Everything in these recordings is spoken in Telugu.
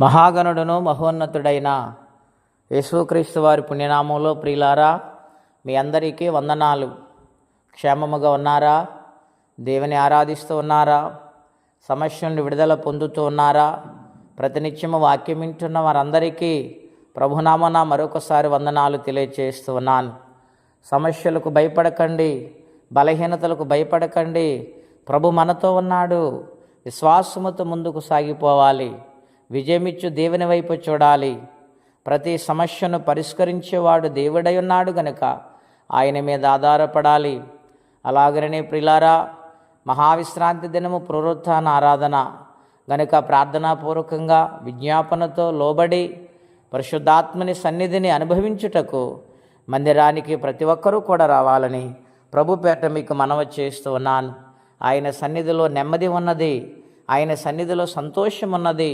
మహాగణుడును మహోన్నతుడైన యేసుక్రీస్తు వారి పుణ్యనామంలో ప్రియులారా, మీ అందరికీ వందనాలు. క్షేమముగా ఉన్నారా? దేవుని ఆరాధిస్తూ ఉన్నారా? సమస్యల నుండి విడుదల పొందుతూ ఉన్నారా? ప్రతినిత్యము వాక్యం వింటున్న వారందరికీ ప్రభునామన మరొకసారి వందనాలు తెలియజేస్తూ ఉన్నాను. సమస్యలకు భయపడకండి, బలహీనతలకు భయపడకండి. ప్రభు మనతో ఉన్నాడు. విశ్వాసముతో ముందుకు సాగిపోవాలి. విజయమిచ్చు దేవుని వైపు చూడాలి. ప్రతి సమస్యను పరిష్కరించేవాడు దేవుడై ఉన్నాడు గనుక ఆయన మీద ఆధారపడాలి. అలాగనే ప్రియులారా, మహావిశ్రాంతి దినము పునరుత్థాన ఆరాధన గనుక ప్రార్థనాపూర్వకంగా విజ్ఞాపనతో లోబడి పరిశుద్ధాత్మని సన్నిధిని అనుభవించుటకు మందిరానికి ప్రతి ఒక్కరూ కూడా రావాలని ప్రభు పేట మీకు మనవి చేస్తూ ఉన్నాను. ఆయన సన్నిధిలో నెమ్మది ఉన్నది, ఆయన సన్నిధిలో సంతోషం ఉన్నది,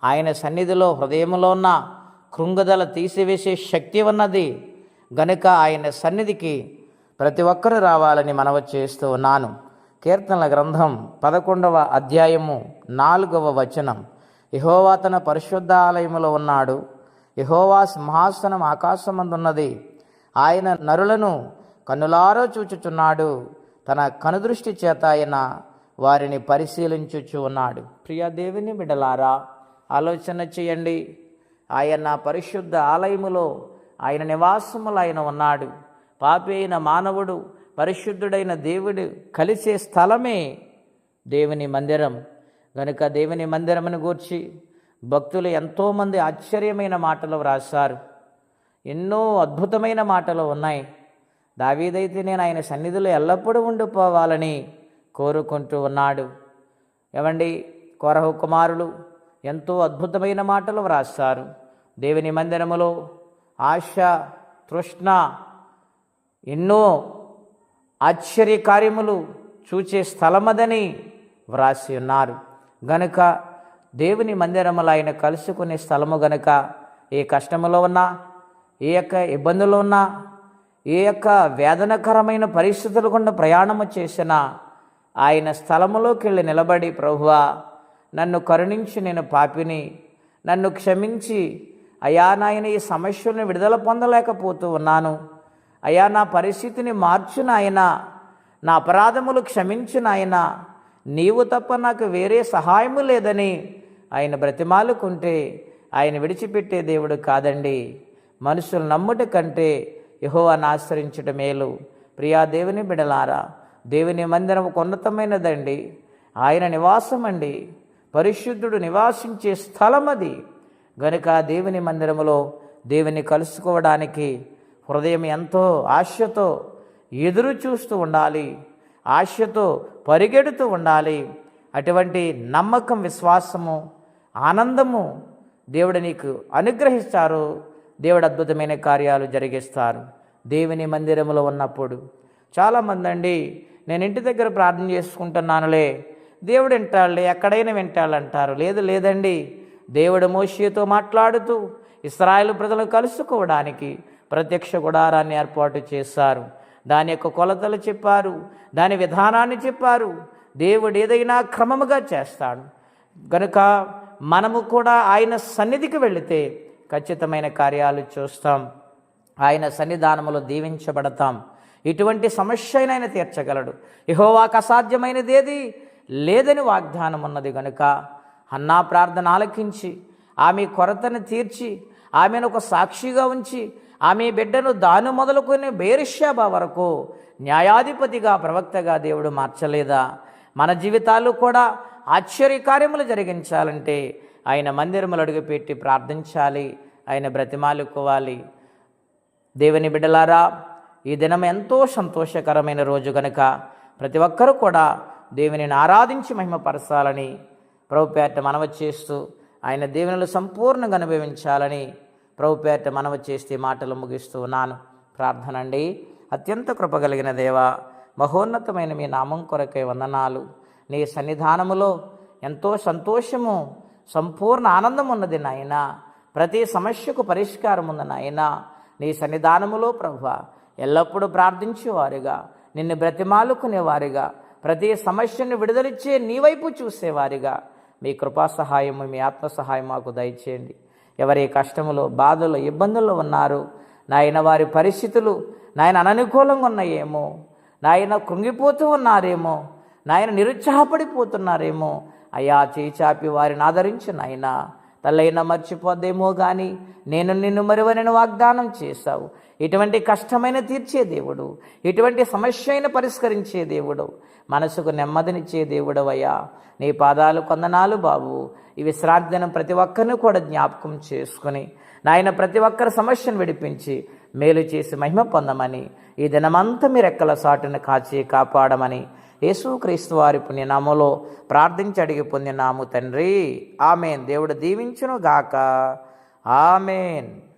ఆయన సన్నిధిలో హృదయంలో ఉన్న కృంగుదల తీసివేసే శక్తి ఉన్నది. గనుక ఆయన సన్నిధికి ప్రతి ఒక్కరూ రావాలని మనవి చేస్తూ ఉన్నాను. కీర్తనల గ్రంథం 11వ అధ్యాయము 4వ వచనం, యెహోవా తన పరిశుద్ధ ఆలయములో ఉన్నాడు, యెహోవా సింహాసనం ఆకాశమందున్నది, ఆయన నరులను కన్నులారో చూచుచున్నాడు, తన కనుదృష్టి చేత ఆయన వారిని పరిశీలించుచు ఉన్నాడు. ప్రియ దేవుని బిడ్డలారా, ఆలోచన చేయండి. ఆయన పరిశుద్ధ ఆలయములో ఆయన నివాసములో ఆయన ఉన్నాడు. పాపి అయిన మానవుడు పరిశుద్ధుడైన దేవుడు కలిసే స్థలమే దేవుని మందిరం. గనుక దేవుని మందిరమును గూర్చి భక్తులు ఎంతోమంది ఆశ్చర్యమైన మాటలు వ్రాసారు. ఎన్నో అద్భుతమైన మాటలు ఉన్నాయి. దావీదైతే నేను ఆయన సన్నిధిలో ఎల్లప్పుడూ ఉండిపోవాలని కోరుకుంటూ ఉన్నాడు. ఏమండి, కోరహు కుమారులు ఎంతో అద్భుతమైన మాటలు వ్రాస్తారు. దేవుని మందిరములో ఆశ, తృష్ణ, ఎన్నో ఆశ్చర్య కార్యములు చూచే స్థలమదని వ్రాసి ఉన్నారు. గనుక దేవుని మందిరములో ఆయన కలుసుకునే స్థలము గనుక ఏ కష్టములో ఉన్నా, ఏ యొక్క ఇబ్బందులు ఉన్నా, ఏ యొక్క వేదనకరమైన పరిస్థితులు గుండా ప్రయాణము చేసినా ఆయన స్థలములోకి వెళ్ళి నిలబడి, ప్రభువా నన్ను కరుణించి, నేను పాపిని, నన్ను క్షమించి, అయా నాయన ఈ సమస్యలను విడుదల పొందలేకపోతూ ఉన్నాను, అయా నా పరిస్థితిని మార్చు నాయన, నా అపరాధములు క్షమించు నాయన, నీవు తప్ప నాకు వేరే సహాయము లేదని ఆయన బ్రతిమాలుకుంటే ఆయన విడిచిపెట్టే దేవుడు కాదండి. మనుషులు నమ్ముట కంటే యెహోవాను ఆశ్రయించుట మేలు. ప్రియా దేవుని బిడలారా, దేవుని మందిరం ఉన్నతమైనదండి. ఆయన నివాసం అండి, పరిశుద్ధుడు నివాసించే స్థలం అది. గనుక దేవుని మందిరములో దేవుని కలుసుకోవడానికి హృదయం ఎంతో ఆశతో ఎదురు చూస్తూ ఉండాలి, ఆశతో పరిగెడుతూ ఉండాలి. అటువంటి నమ్మకం, విశ్వాసము, ఆనందము దేవుడు నీకు అనుగ్రహిస్తారు. దేవుడు అద్భుతమైన కార్యాలు జరిగిస్తారు. దేవుని మందిరములో ఉన్నప్పుడు చాలామంది అండి, నేను ఇంటి దగ్గర ప్రార్థన చేసుకుంటున్నానులే, దేవుడు వింటాడులే, ఎక్కడైనా వింటాడంటారు. లేదండి, దేవుడు మోషేతో మాట్లాడుతూ ఇశ్రాయేలు ప్రజలను కలుసుకోవడానికి ప్రత్యక్ష గుడారాన్ని ఏర్పాటు చేశారు. దాని యొక్క కొలతలు చెప్పారు, దాని విధానాన్ని చెప్పారు. దేవుడు ఏదైనా క్రమముగా చేస్తాడు. గనుక మనము కూడా ఆయన సన్నిధికి వెళితే ఖచ్చితమైన కార్యాలు చూస్తాం. ఆయన సన్నిధానములో దీవించబడతాం. ఇటువంటి సమస్య అయినా ఆయన తీర్చగలడు. యెహోవాకు అసాధ్యమైనది ఏది లేదని వాగ్దానం ఉన్నది. గనుక హన్నా ప్రార్థన ఆలకించి, ఆమె కొరతను తీర్చి, ఆమెను ఒక సాక్షిగా ఉంచి, ఆమె బిడ్డను దాను మొదలుకొని బేర్షెబా వరకు న్యాయాధిపతిగా, ప్రవక్తగా దేవుడు మార్చలేదా? మన జీవితాలు కూడా ఆశ్చర్యకార్యములు జరిగించాలంటే ఆయన మందిరములు అడుగుపెట్టి ప్రార్థించాలి, ఆయన బ్రతిమాలుకోవాలి. దేవుని బిడ్డలారా, ఈ దినం ఎంతో సంతోషకరమైన రోజు కనుక ప్రతి ఒక్కరూ కూడా దేవునిని ఆరాధించి మహిమపరచాలని ప్రభుపేట మనవి చేస్తూ, ఆయన దేవునిలో సంపూర్ణంగా అనుభవించాలని ప్రభుపేట మనవి చేస్తే మాటలు ముగిస్తూ ఉన్నాను. ప్రార్థన అండి. అత్యంత కృపగలిగిన దేవా, మహోన్నతమైన మీ నామం కొరకై వందనాలు. నీ సన్నిధానములో ఎంతో సంతోషము, సంపూర్ణ ఆనందం ఉన్నది నాయన. ప్రతి సమస్యకు పరిష్కారం ఉంది నాయన. నీ సన్నిధానములో ప్రభువా ఎల్లప్పుడూ ప్రార్థించేవారుగా, నిన్ను బ్రతిమాలుకునేవారుగా, ప్రతి సమస్యను విడుదలిచ్చే నీ వైపు చూసేవారిగా మీ కృపా సహాయము, మీ ఆత్మ సహాయం మాకు దయచేయండి. ఎవరి కష్టములో, బాధలో, ఇబ్బందుల్లో ఉన్నారు నాయన, వారి పరిస్థితులు నాయన అననుకూలంగా ఉన్నాయేమో, నాయన కృంగిపోతూ ఉన్నారేమో, నాయన నిరుత్సాహపడిపోతున్నారేమో, అయ్యా చేయి చాపి వారిని ఆదరించు నాయన. తల్లైనా మర్చిపోద్దేమో కానీ నేను నిన్ను మరువనని వాగ్దానం చేశావు. ఇటువంటి కష్టమైన తీర్చే దేవుడు, ఇటువంటి సమస్య అయిన పరిష్కరించే దేవుడు, మనసుకు నెమ్మదినిచ్చే దేవుడు అయ్యా. నీ పాదాలు కొందనాలు బాబు. ఈ విశ్రాంతి దినం ప్రతి ఒక్కరిని కూడా జ్ఞాపకం చేసుకుని నాయన ప్రతి ఒక్కరి సమస్యను విడిపించి మేలు చేసి మహిమ పొందమని, ఈ దినమంతా మీరు రెక్కల సాటును కాచి కాపాడమని యేసుక్రీస్తు వారి పుణ్యనామములో ప్రార్థించి అడిగి పొందినాము తండ్రి. ఆమెన్. దేవుడు దీవించును గాక. ఆమెన్.